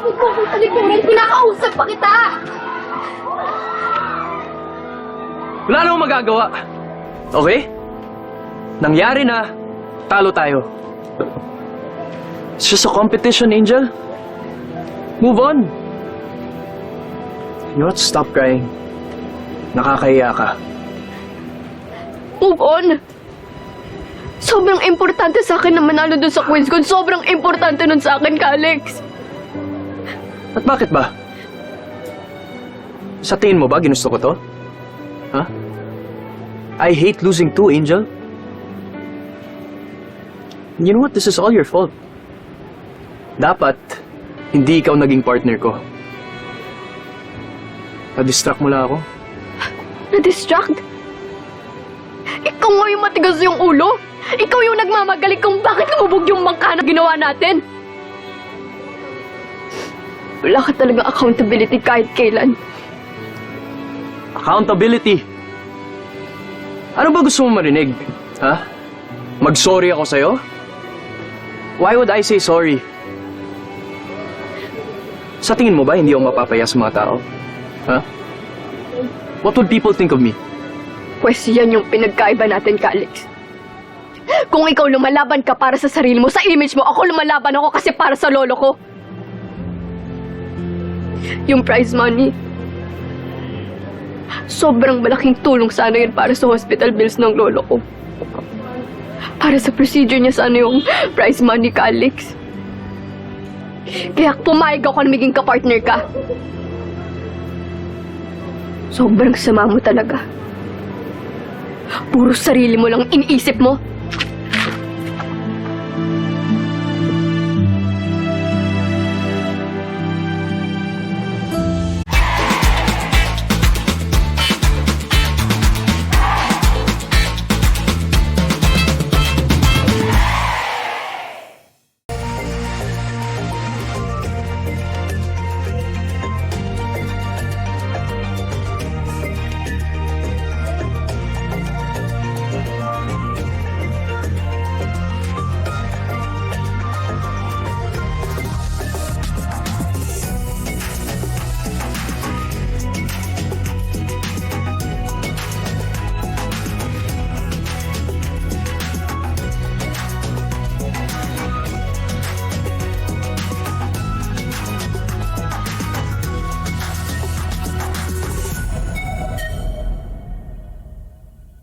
Huwag mo akong talikuran, kinakausap pa kita! Wala na akong magagawa. Okay? Nangyari na. Talo tayo. It's just a competition, Angel. Move on. You know what? Stop crying. Nakakahiya ka. Move on! Sobrang importante sa akin na manalo dun sa quiz ko. Sobrang importante nun sa akin, Alex. At bakit ba? Sa tingin mo ba ginusto ko to? Ha? I hate losing too, Angel. You know what? This is all your fault. Dapat, hindi ikaw naging partner ko. Na-distract mo lang ako. Na-distract? Ikaw nga yung matigas yung ulo. Ikaw yung nagmamagaling kung bakit lumubog yung bangka na ginawa natin. Wala ka talagang accountability kahit kailan. Accountability. Ano ba gusto mo marinig? Ha? Mag-sorry ako sa'yo? Why would I say sorry? Sa tingin mo ba hindi ako mapapaya sa mga tao? Ha? What would people think of me? Pwes yan yung pinagkaiba natin, Alex. Kung ikaw lumalaban ka para sa sarili mo, sa image mo, ako lumalaban ako kasi para sa lolo ko. Yung prize money, sobrang malaking tulong sana yun para sa hospital bills ng lolo ko. Para sa procedure niya sana yung prize money, Alex. Kaya pumayag ako na maging kapartner ka. Sobrang sama mo talaga. Puro sarili mo lang iniisip mo.